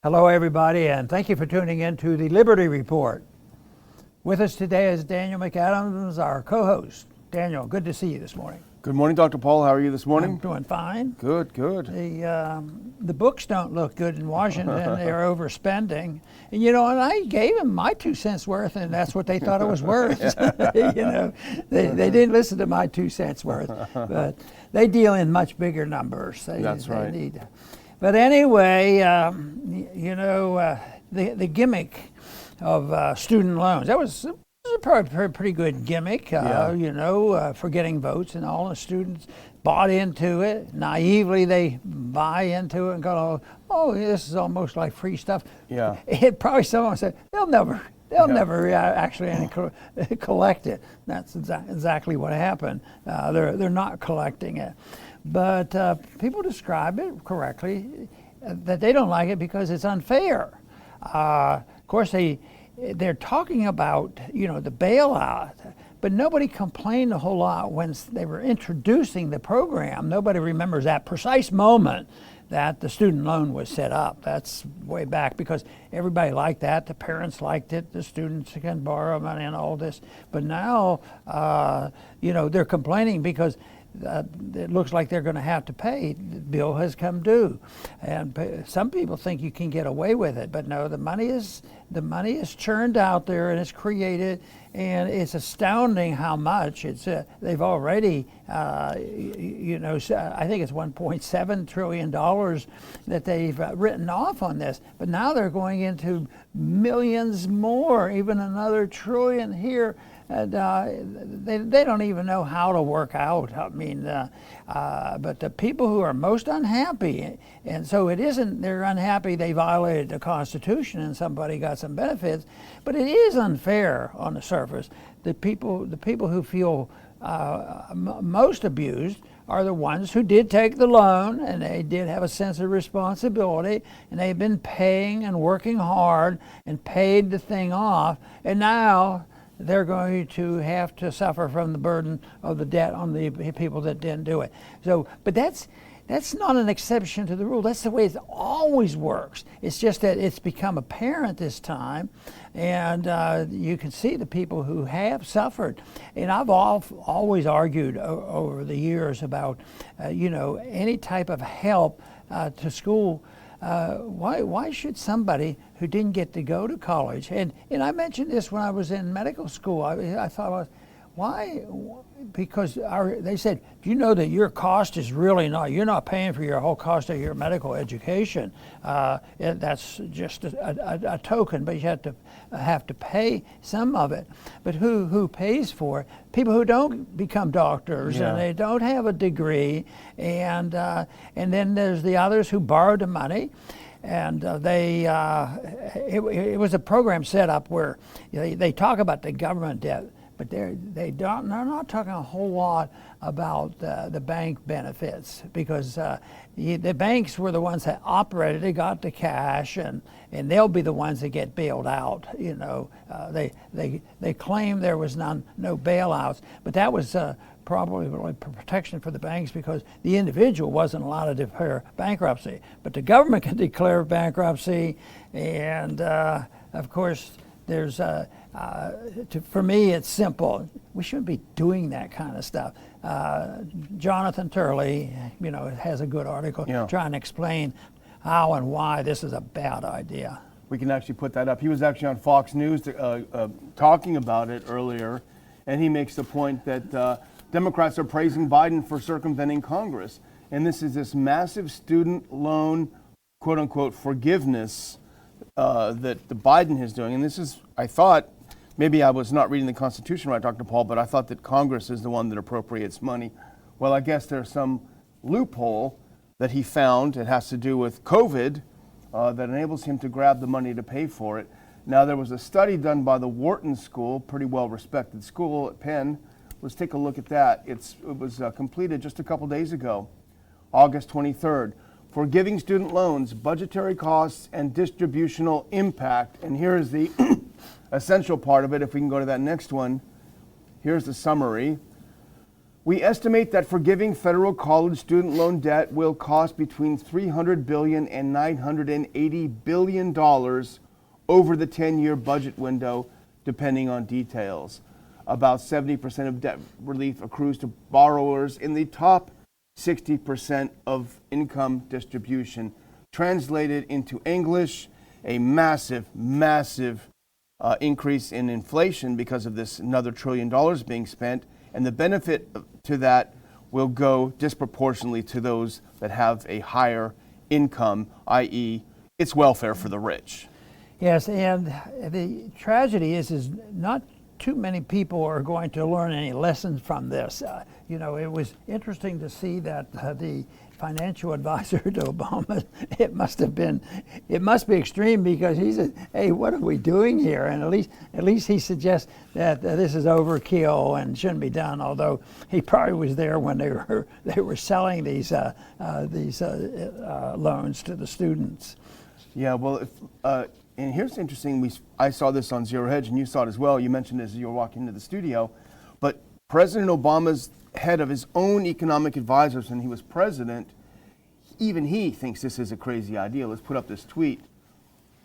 Hello, everybody, and thank you for tuning in to the Liberty Report. With us today is Daniel McAdams, our co-host. Daniel, good to see you this morning. Good morning, Dr. Paul. How are you this morning? I'm doing fine. Good, good. The books don't look good in Washington. They're overspending. And, and I gave them my 2 cents worth, and that's what they thought it was worth. They didn't listen to my 2 cents worth. But they deal in much bigger numbers. That's right. But anyway, the gimmick of student loans, that was a pretty good gimmick, for getting votes, and all the students bought into it. Naively, they buy into it and go, oh, this is almost like free stuff. Yeah. It probably someone said, they'll never actually collect it. That's exactly what happened. They're not collecting it. But people describe it correctly, that they don't like it because it's unfair. Of course, they're talking about, the bailout, but nobody complained a whole lot when they were introducing the program. Nobody remembers that precise moment that the student loan was set up. That's way back because everybody liked that. The parents liked it. The students can borrow money and all this. But now, they're complaining because it looks like they're going to have to pay. The bill has come due, and some people think you can get away with it, but no. The money is churned out there, and it's created, and it's astounding how much it's. They've already, I think it's $1.7 trillion that they've written off on this, but now they're going into millions more, even another trillion here. And they don't even know how to work out. But the people who are most unhappy, and so it isn't they're unhappy they violated the Constitution and somebody got some benefits, but it is unfair on the surface. The people who feel most abused are the ones who did take the loan, and they did have a sense of responsibility, and they've been paying and working hard and paid the thing off, and now they're going to have to suffer from the burden of the debt on the people that didn't do it. So, but that's not an exception to the rule. That's the way it always works. It's just that it's become apparent this time, and you can see the people who have suffered. And I've always argued over the years about, any type of help to school. Why should somebody who didn't get to go to college, and I mentioned this when I was in medical school, I thought, why? Because they said, do you know that your cost is really not, you're not paying for your whole cost of your medical education. That's just a token, but you have to pay some of it. But who pays for it? People who don't become doctors, and they don't have a degree, and then there's the others who borrowed the money. And it was a program set up where they talk about the government debt, but they're not talking a whole lot about the bank benefits, because the banks were the ones that operated. They got the cash, and they'll be the ones that get bailed out. They claim there was no bailouts, but that was probably really protection for the banks, because the individual wasn't allowed to declare bankruptcy, but the government can declare bankruptcy. And of course, there's for me, it's simple. We shouldn't be doing that kind of stuff. Jonathan Turley, has a good article trying to explain how and why this is a bad idea. We can actually put that up. He was actually on Fox News talking about it earlier, and he makes the point that Democrats are praising Biden for circumventing Congress. And this massive student loan, quote unquote, forgiveness that the Biden is doing. And this is, I thought, maybe I was not reading the Constitution right, Dr. Paul, but I thought that Congress is the one that appropriates money. Well, I guess there's some loophole that he found. It has to do with COVID that enables him to grab the money to pay for it. Now, there was a study done by the Wharton School, pretty well-respected school at Penn. Let's take a look at that. It was completed just a couple days ago, August 23rd. Forgiving student loans, budgetary costs, and distributional impact. And here's the essential part of it. If we can go to that next one. Here's the summary. We estimate that forgiving federal college student loan debt will cost between $300 billion and $980 billion over the 10-year budget window, depending on details. About 70% of debt relief accrues to borrowers in the top 60% of income distribution. Translated into English, a massive increase in inflation because of this another $1 trillion being spent, and the benefit to that will go disproportionately to those that have a higher income, i.e., it's welfare for the rich. Yes, and the tragedy is not too many people are going to learn any lessons from this. It was interesting to see that the financial advisor to Obama, it must be extreme, because he said, "Hey, what are we doing here?" And at least he suggests that this is overkill and shouldn't be done. Although he probably was there when they were selling these loans to the students. Yeah, well, and here's interesting. I saw this on Zero Hedge, and you saw it as well. You mentioned it as you were walking into the studio, but President Obama's head of his own economic advisors when he was president, even he thinks this is a crazy idea. Let's put up this tweet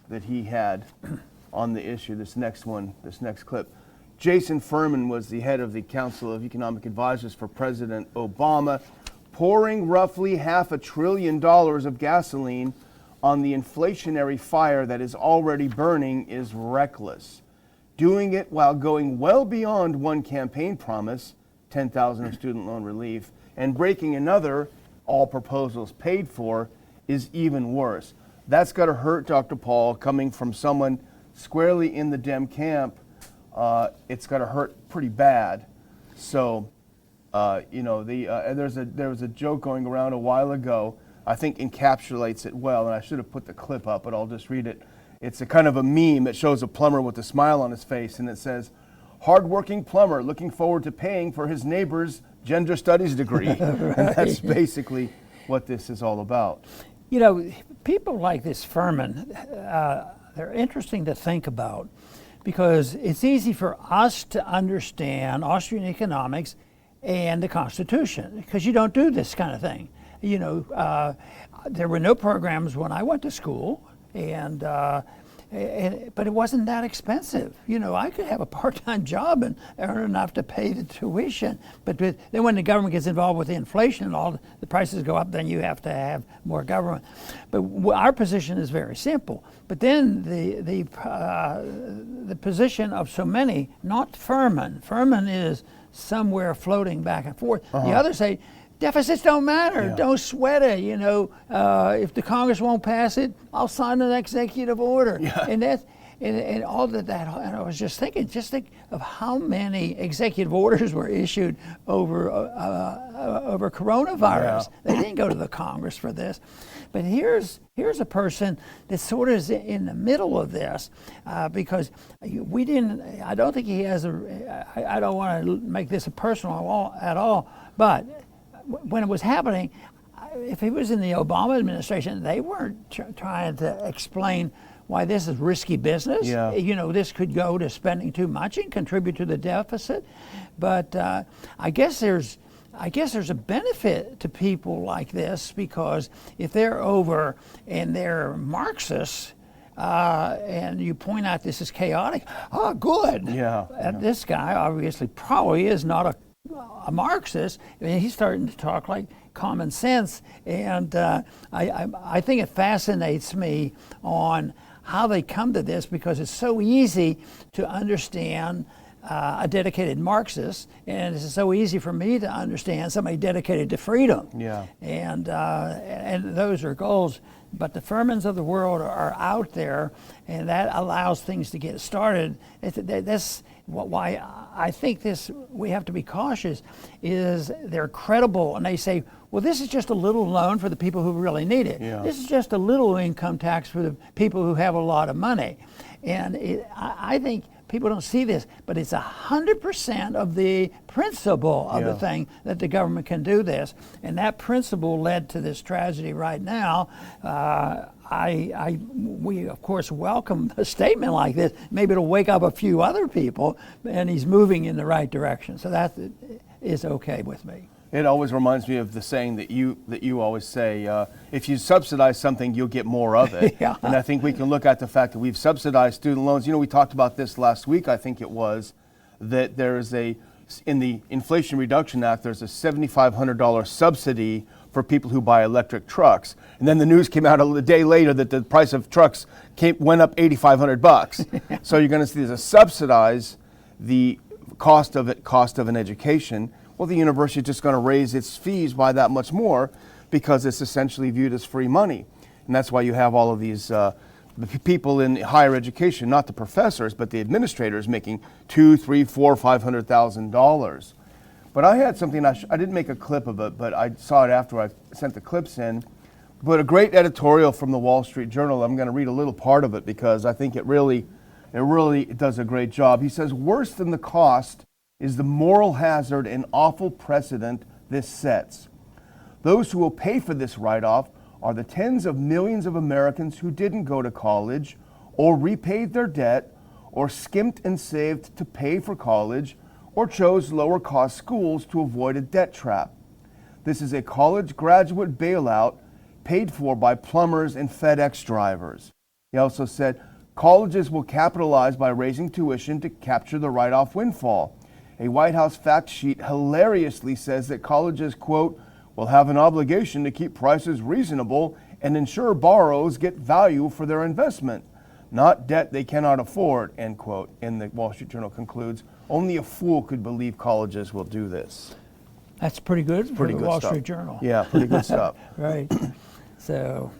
that he had on the issue, this next clip. Jason Furman was the head of the Council of Economic Advisors for President Obama. Pouring roughly $500 billion of gasoline on the inflationary fire that is already burning is reckless. Doing it while going well beyond one campaign promise, $10,000 of student loan relief, and breaking another, all proposals paid for, is even worse. That's got to hurt, Dr. Paul, coming from someone squarely in the Dem camp. It's got to hurt pretty bad. So, there was a joke going around a while ago, I think encapsulates it well, and I should have put the clip up, but I'll just read it. It's a kind of a meme that shows a plumber with a smile on his face, and it says, "Hardworking plumber looking forward to paying for his neighbor's gender studies degree." Right. And that's basically what this is all about. People like this Furman, they're interesting to think about, because it's easy for us to understand Austrian economics and the Constitution, because you don't do this kind of thing. There were no programs when I went to school, but it wasn't that expensive. I could have a part-time job and earn enough to pay the tuition. But then when the government gets involved with the inflation and all the prices go up, then you have to have more government. But our position is very simple. But then the position of so many, not Furman. Furman is somewhere floating back and forth. Uh-huh. The others say, deficits don't matter. Yeah. Don't sweat it. If the Congress won't pass it, I'll sign an executive order. Yeah. And all that. And I was just think of how many executive orders were issued over coronavirus. Yeah. They didn't go to the Congress for this. But here's a person that sort of is in the middle of this, because we didn't. I don't think he has I don't want to make this a personal at all, but when it was happening, if he was in the Obama administration, they weren't trying to explain why this is risky business. Yeah. This could go to spending too much and contribute to the deficit. But I guess there's a benefit to people like this, because if they're over and they're Marxists, and you point out this is chaotic, good. Yeah. This guy obviously probably is not a Marxist. I mean, he's starting to talk like common sense, and I think it fascinates me on how they come to this, because it's so easy to understand a dedicated Marxist, and it's so easy for me to understand somebody dedicated to freedom. Yeah. And those are goals. But the Furmans of the world are out there, and that allows things to get started. That's why I think we have to be cautious, is they're credible, and they say, well, this is just a little loan for the people who really need it. Yeah. This is just a little income tax for the people who have a lot of money. And I think people don't see this, but it's 100% of the principle of the thing that the government can do this. And that principle led to this tragedy right now. We of course welcome a statement like this. Maybe it'll wake up a few other people, and he's moving in the right direction. So is okay with me. It always reminds me of the saying that you always say, if you subsidize something, you'll get more of it. Yeah. And I think we can look at the fact that we've subsidized student loans. We talked about this last week, I think it was, that there's in the Inflation Reduction Act, there's a $7,500 subsidy for people who buy electric trucks. And then the news came out a day later that the price of trucks went up $8,500. So you're going to see this subsidize the cost of an education. Well, the university is just going to raise its fees by that much more because it's essentially viewed as free money. And that's why you have all of these the people in higher education, not the professors, but the administrators making $200,000, $300,000, $400,000, $500,000. But I had something, I didn't make a clip of it, but I saw it after I sent the clips in. But a great editorial from the Wall Street Journal. I'm going to read a little part of it because I think it really does a great job. He says, worse than the cost is the moral hazard and awful precedent this sets. Those who will pay for this write-off are the tens of millions of Americans who didn't go to college or repaid their debt or skimped and saved to pay for college or chose lower-cost schools to avoid a debt trap. This is a college graduate bailout paid for by plumbers and FedEx drivers. He also said, colleges will capitalize by raising tuition to capture the write-off windfall. A White House fact sheet hilariously says that colleges, quote, will have an obligation to keep prices reasonable and ensure borrowers get value for their investment, not debt they cannot afford, end quote. And the Wall Street Journal concludes, only a fool could believe colleges will do this. That's pretty good for the Wall stuff. Street Journal. Yeah, pretty good stuff. Right. So,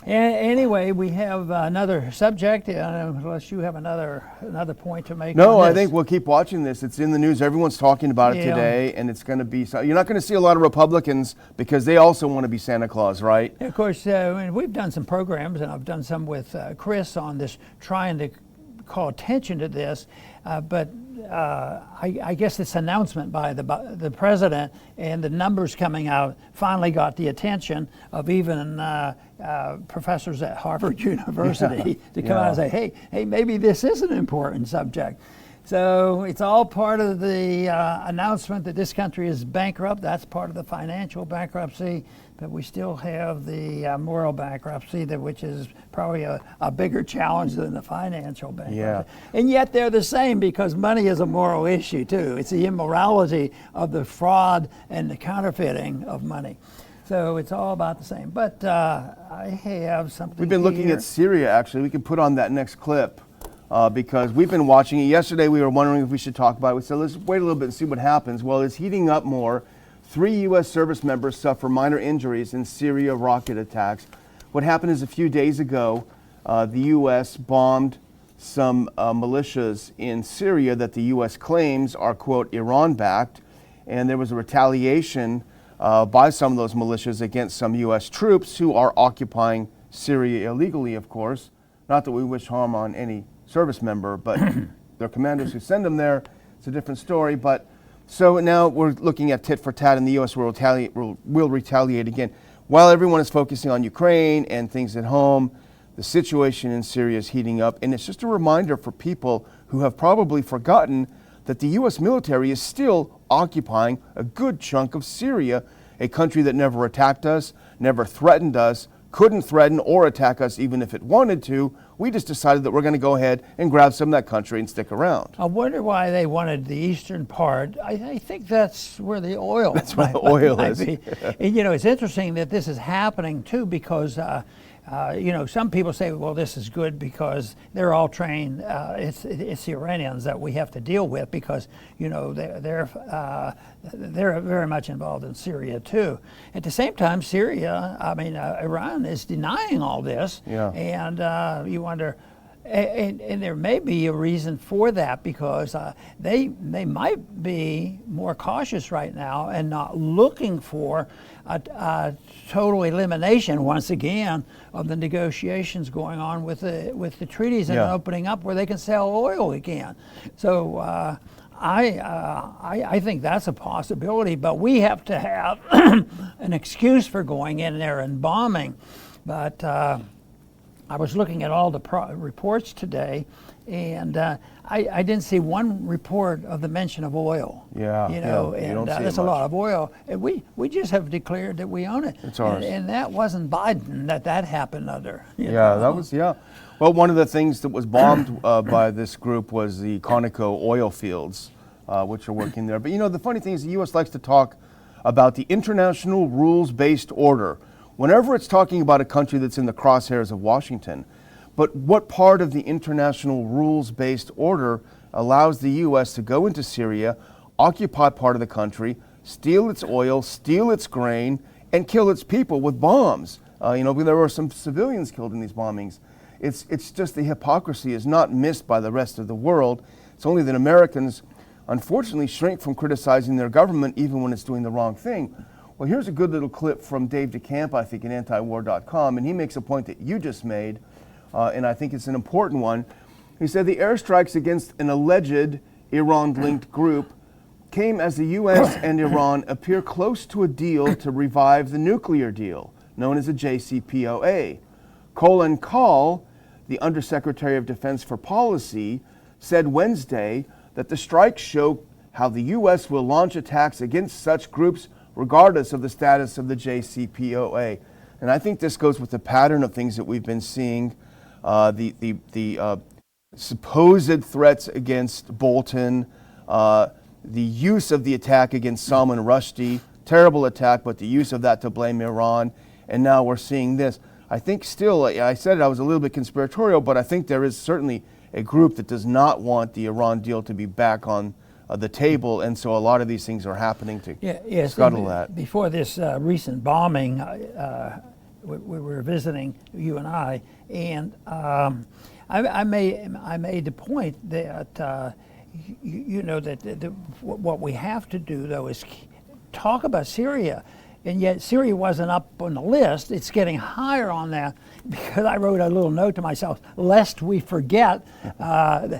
anyway, we have another subject, unless you have another point to make. No, on I this. think we'll keep watching this. It's in the news. Everyone's talking about it today, and it's going to be. You're not going to see a lot of Republicans because they also want to be Santa Claus, right? Of course, and we've done some programs, and I've done some with Chris on this, trying to call attention to this, but I guess this announcement by the president and the numbers coming out finally got the attention of even professors at Harvard University to come out and say, hey, maybe this is an important subject. So it's all part of the announcement that this country is bankrupt. That's part of the financial bankruptcy, but we still have the moral bankruptcy, which is probably a bigger challenge than the financial bankruptcy. Yeah. And yet they're the same because money is a moral issue too. It's the immorality of the fraud and the counterfeiting of money. So it's all about the same. But I have something. We've been looking at Syria, actually. We can put on that next clip. Because we've been watching it. Yesterday we were wondering if we should talk about it. We said, let's wait a little bit and see what happens. Well, it's heating up more. 3 U.S. service members suffer minor injuries in Syria rocket attacks. What happened is a few days ago, the U.S. bombed some militias in Syria that the U.S. claims are, quote, Iran-backed. And there was a retaliation by some of those militias against some U.S. troops who are occupying Syria illegally, of course. Not that we wish harm on any service member, but their commanders who send them there, it's a different story. But so now we're looking at tit for tat, and the U.S. will retaliate again. While everyone is focusing on Ukraine and things at home, the situation in Syria is heating up, and it's just a reminder for people who have probably forgotten that the U.S. military is still occupying a good chunk of Syria, a country that never attacked us, never threatened us, couldn't threaten or attack us even if it wanted to. We just decided that we're going to go ahead and grab some of that country and stick around. I wonder why they wanted the eastern part. I think that's where the oil. That's where the oil is. And, it's interesting that this is happening too because some people say, well, this is good because they're all trained. It's the Iranians that we have to deal with because they're very much involved in Syria too. At the same time, Iran is denying all this, and you wonder. And there may be a reason for that because they might be more cautious right now and not looking for a total elimination once again of the negotiations going on with the treaties and opening up where they can sell oil again. So I think that's a possibility, but we have to have an excuse for going in there and bombing. But I was looking at all the reports today, and I didn't see one report of the mention of oil. Yeah, you know, yeah, you and don't see it that's a much. lot of oil. And we just have declared that we own it. It's ours. And that wasn't Biden that happened under. You Yeah, know. that was, yeah. Well, one of the things that was bombed by this group was the Conoco oil fields, which are working there. But you know, the funny thing is the U.S. likes to talk about the international rules-based order whenever it's talking about a country that's in the crosshairs of Washington. But what part of the international rules-based order allows the U.S. to go into Syria, occupy part of the country, steal its oil, steal its grain, and kill its people with bombs? You know, there were some civilians killed in these bombings. It's just the hypocrisy is not missed by the rest of the world. It's only that Americans, unfortunately, shrink from criticizing their government even when it's doing the wrong thing. Well, here's a good little clip from Dave DeCamp, I think, at antiwar.com, and he makes a point that you just made, and I think it's an important one. He said the airstrikes against an alleged Iran-linked group came as the U.S. and Iran appear close to a deal to revive the nuclear deal, known as the JCPOA. Colin Kahl, the Undersecretary of Defense for Policy, said Wednesday that the strikes show how the U.S. will launch attacks against such groups regardless of the status of the JCPOA. And I think this goes with the pattern of things that we've been seeing, the supposed threats against Bolton, the use of the attack against Salman Rushdie, terrible attack, but the use of that to blame Iran, and now we're seeing this. I think still, I said I was a little bit conspiratorial, but I think there is certainly a group that does not want the Iran deal to be back on the table, and so a lot of these things are happening to scuttle that. Before this recent bombing, we were visiting, you and I, and I made the point that you know that what we have to do though is talk about Syria. And yet Syria wasn't up on the list. It's getting higher on that because I wrote a little note to myself, lest we forget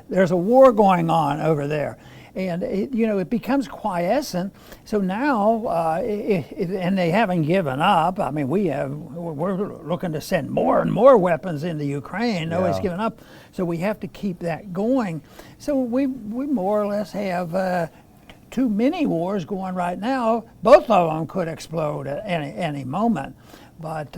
there's a war going on over there. And it becomes quiescent. So now, and they haven't given up. I mean, we're looking to send more and more weapons into Ukraine. Nobody's given up. So we have to keep that going. So we more or less have two mini wars going right now. Both of them could explode at any moment, but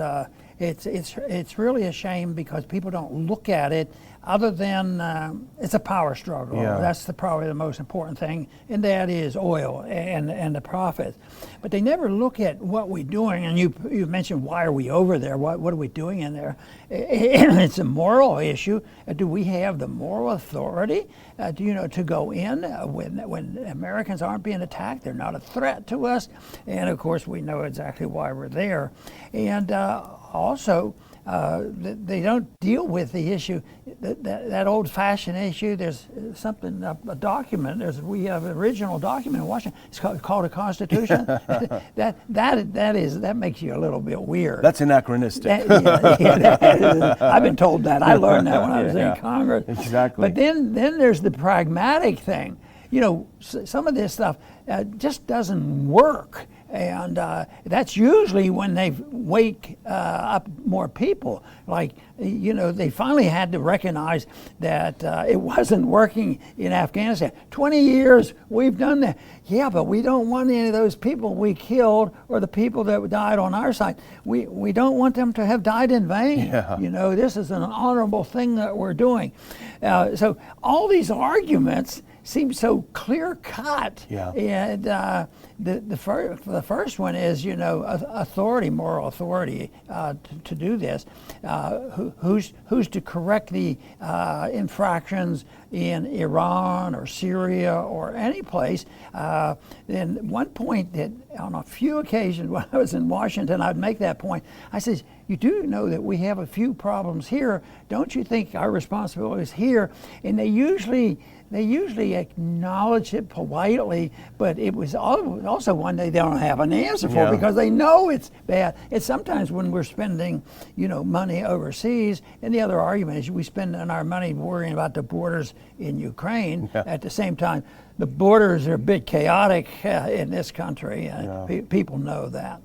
it's really a shame because people don't look at it other than it's a power struggle. Yeah. That's probably the most important thing, and that is oil and the profits. But they never look at what we're doing. And you mentioned, why are we over there? What are we doing in there? It's a moral issue. Do we have the moral authority to go in when Americans aren't being attacked? They're not a threat to us. And of course, we know exactly why we're there. And also, they don't deal with the issue, that old-fashioned issue. There's something, a document. We have an original document in Washington. It's called a Constitution. that makes you a little bit weird. That's anachronistic. I've been told that. I learned that when I was in Congress. Exactly. But then there's the pragmatic thing. Some of this stuff just doesn't work. And that's usually when they wake up more people. Like, they finally had to recognize that it wasn't working in Afghanistan. 20 years we've done that. Yeah, but we don't want any of those people we killed or the people that died on our side. We don't want them to have died in vain. Yeah. This is an honorable thing that we're doing. So all these arguments seem so clear cut. Yeah. And the first one is, authority, moral authority to do this. Who's to correct the infractions in Iran or Syria or any place? And one point that on a few occasions when I was in Washington, I'd make that point. I said, you do know that we have a few problems here. Don't you think our responsibility is here? And they usually acknowledge it politely, but it was also one they don't have an answer for because they know it's bad. It's sometimes when we're spending, money overseas, and the other argument is we spend our money worrying about the borders in Ukraine. Yeah. At the same time, the borders are a bit chaotic in this country. People know that.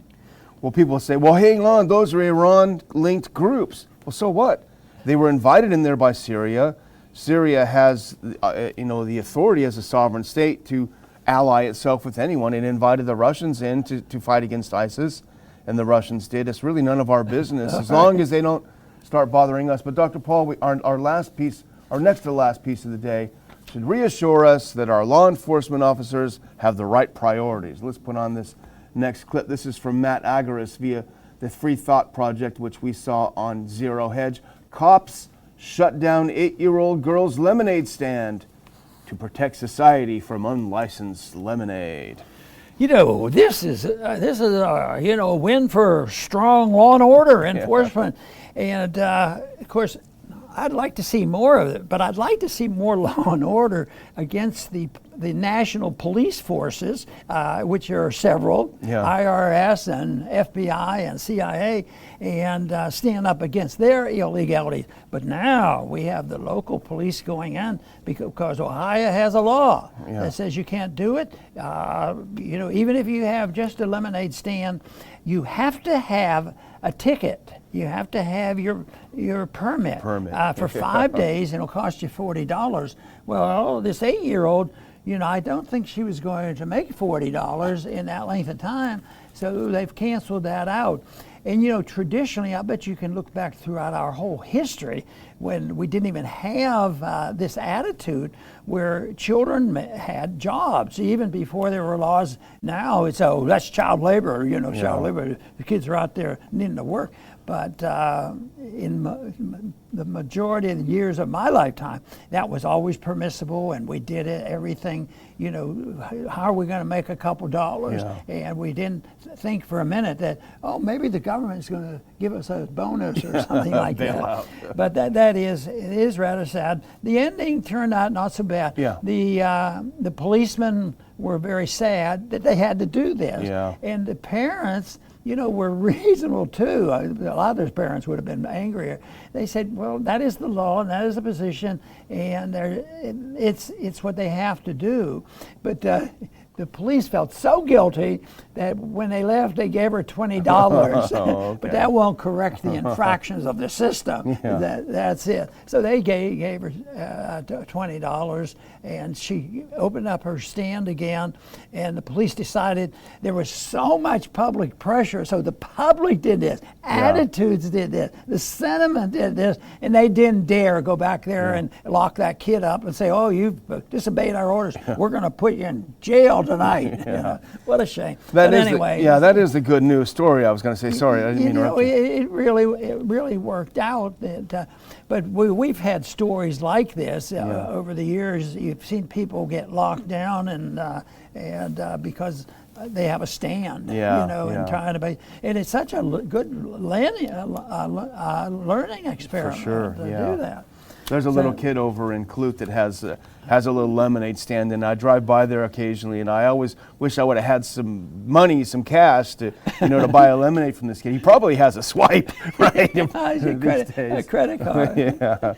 Well, people say, well, hang on, those are Iran-linked groups. Well, so what? They were invited in there by Syria. Syria has, the authority as a sovereign state to ally itself with anyone. It invited the Russians in to fight against ISIS, and the Russians did. It's really none of our business as long as they don't start bothering us. But Dr. Paul, our next to last piece of the day should reassure us that our law enforcement officers have the right priorities. Let's put on this next clip. This is from Matt Agaris via the Free Thought Project, which we saw on Zero Hedge. Cops shut down 8-year-old girl's lemonade stand to protect society from unlicensed lemonade. This is a win for strong law and order enforcement, and of course, I'd like to see more of it, but I'd like to see more law and order against the national police forces, which are several, IRS and FBI and CIA, and stand up against their illegalities. But now we have the local police going in because Ohio has a law that says you can't do it. Even if you have just a lemonade stand, you have to have a ticket. You have to have your permit. For 5 days, and it'll cost you $40. Well, this 8-year-old, I don't think she was going to make $40 in that length of time, so they've canceled that out. And traditionally, I bet you can look back throughout our whole history when we didn't even have this attitude where children had jobs, even before there were laws. Now it's, that's child labor, child labor. The kids are out there needing to work. But in the majority of the years of my lifetime, that was always permissible, and we did it, everything, how are we going to make a couple dollars? And we didn't think for a minute that, maybe the government's going to give us a bonus or something like that. But it is rather sad. The ending turned out not so bad. The policemen were very sad that they had to do this. And the parents, were reasonable too. A lot of those parents would have been angrier. They said, well, that is the law and that is the position, and it's what they have to do. But the police felt so guilty that when they left, they gave her $20. But that won't correct the infractions of the system. That's it. So they gave her $20, and she opened up her stand again, and the police decided there was so much public pressure, so the public did this, attitudes did this, the sentiment did this, and they didn't dare go back there and lock that kid up and say, you've disobeyed our orders. We're going to put you in jail tonight. What a shame. But anyway, that is the good news story. I was going to say, sorry, I didn't mean to interrupt you. It really worked out. But we've had stories like this over the years. You've seen people get locked down and because they have a stand, and trying to be, and it's such a good learning experiment to do that. There's a little kid over in Clute that has a little lemonade stand, and I drive by there occasionally, and I always wish I would have had some money, some cash to buy a lemonade from this kid. He probably has a swipe, right? A credit card.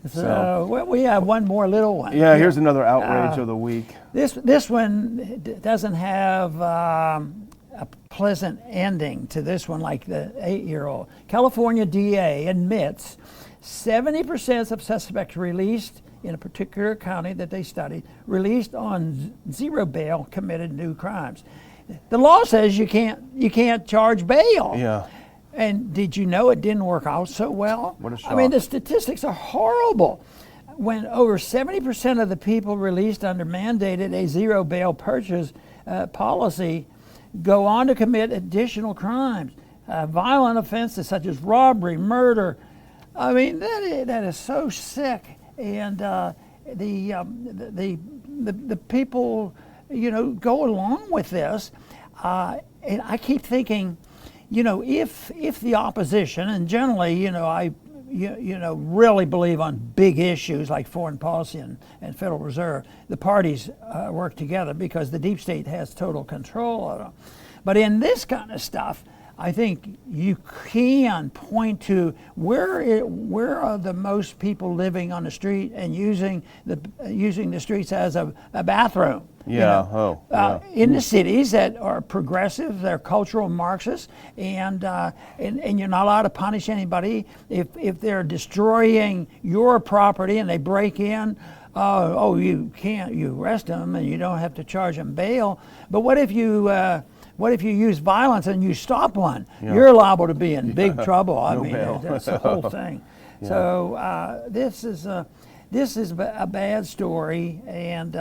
So we have one more little one. Here's another outrage of the week. This one doesn't have a pleasant ending to this one, like the 8-year-old. California DA admits 70% of suspects released in a particular county that they studied, released on zero bail, committed new crimes. The law says you can't charge bail. And did you know it didn't work out so well? What a shock. I mean, the statistics are horrible. When over 70% of the people released under mandated a zero bail purchase policy go on to commit additional crimes, violent offenses such as robbery, murder. I mean, that is so sick. And the people, go along with this. And I keep thinking, if the opposition, and generally, I really believe on big issues like foreign policy and Federal Reserve, the parties work together because the deep state has total control of them. But in this kind of stuff, I think you can point to where are the most people living on the street and using the streets as a bathroom. Yeah. In the cities that are progressive, they're cultural Marxists, and you're not allowed to punish anybody if they're destroying your property and they break in. You can't. You arrest them and you don't have to charge them bail. But what if you use violence and you stop one? Yeah. You're liable to be in big trouble. I No mean, bail. that's the whole thing. Yeah. So this is a bad story, and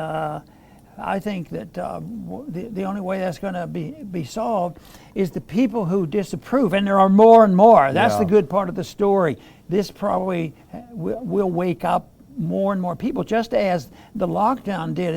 I think that the only way that's going to be solved is the people who disapprove, and there are more and more. That's the good part of the story. This probably will wake up more and more people, just as the lockdown did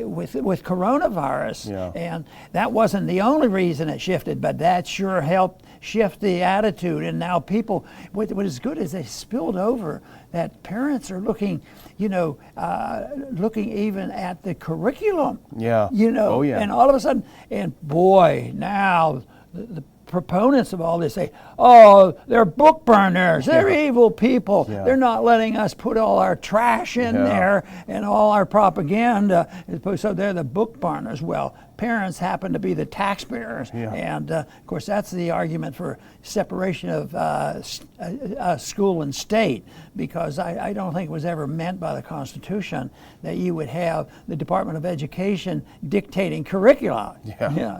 with coronavirus. Yeah. And that wasn't the only reason it shifted, but that sure helped shift the attitude. And now people, what is good is they spilled over, that parents are looking, looking even at the curriculum. Yeah. Oh, yeah. And all of a sudden, and boy, now the proponents of all this say, oh, they're book burners, they're evil people, they're not letting us put all our trash in there and all our propaganda, so they're the book burners. Well, parents happen to be the taxpayers, and of course that's the argument for separation of school and state, because I don't think it was ever meant by the Constitution that you would have the Department of Education dictating curricula.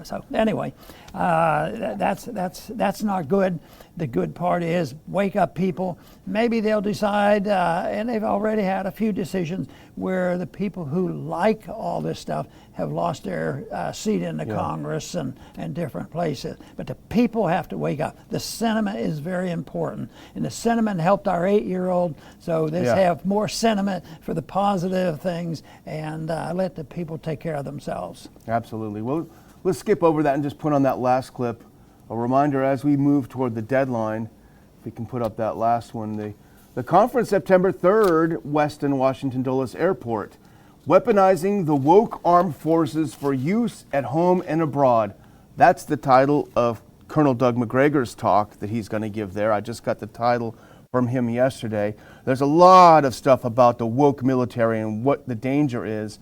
So anyway, that's not good. The good part is wake up people. Maybe they'll decide, and they've already had a few decisions where the people who like all this stuff have lost their seat in the Congress and different places. But the people have to wake up. The sentiment is very important. And the sentiment helped our 8-year-old. So let's have more sentiment for the positive things and let the people take care of themselves. Absolutely. Well, let's skip over that and just put on that last clip. A reminder as we move toward the deadline, if we can put up that last one, the conference September 3rd, Westin Washington Dulles Airport, weaponizing the woke armed forces for use at home and abroad. That's the title of Colonel Doug McGregor's talk that he's going to give there. I just got the title from him yesterday. There's a lot of stuff about the woke military and what the danger is.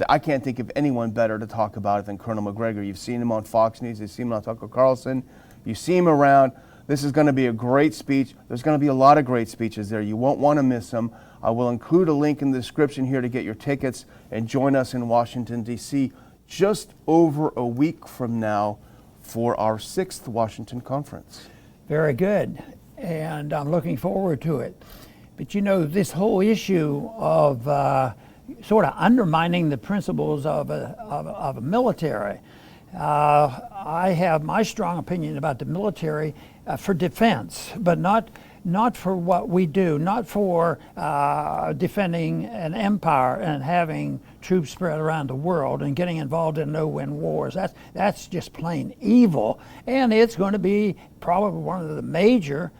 I can't think of anyone better to talk about it than Colonel McGregor. You've seen him on Fox News. You've seen him on Tucker Carlson. You see him around. This is going to be a great speech. There's going to be a lot of great speeches there. You won't want to miss them. I will include a link in the description here to get your tickets and join us in Washington, D.C. just over a week from now for our 6th Washington Conference. Very good. And I'm looking forward to it. But this whole issue of sort of undermining the principles of a military. I have my strong opinion about the military for defense, but not for what we do, not for defending an empire and having troops spread around the world and getting involved in no-win wars. That's just plain evil, and it's going to be probably one of the major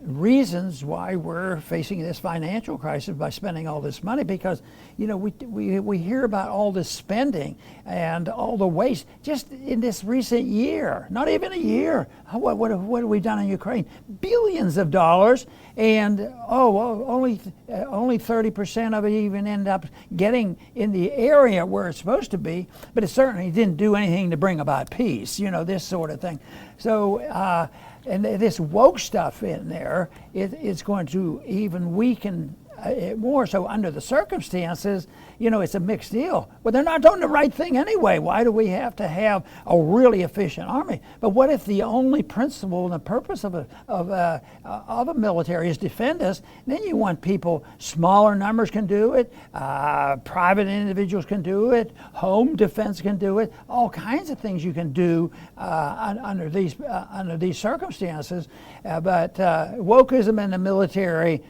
reasons why we're facing this financial crisis by spending all this money, because we hear about all this spending and all the waste just in this recent year, not even a year. What have we done in Ukraine? Billions of dollars, and only 30% of it even end up getting in the area where it's supposed to be, but it certainly didn't do anything to bring about peace, this sort of thing. So and this woke stuff in there, it's going to even weaken it more. So under the circumstances, it's a mixed deal. Well, they're not doing the right thing anyway. Why do we have to have a really efficient army? But what if the only principle and the purpose of a military is defend us? Then you want people, smaller numbers can do it, private individuals can do it, home defense can do it, all kinds of things you can do under these circumstances. But wokeism in the military,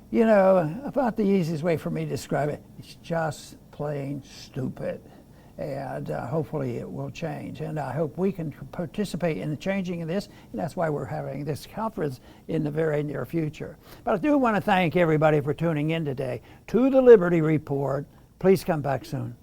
about the easiest way for me to describe it, it's just plain stupid. And hopefully it will change. And I hope we can participate in the changing of this. And that's why we're having this conference in the very near future. But I do want to thank everybody for tuning in today to the Liberty Report. Please come back soon.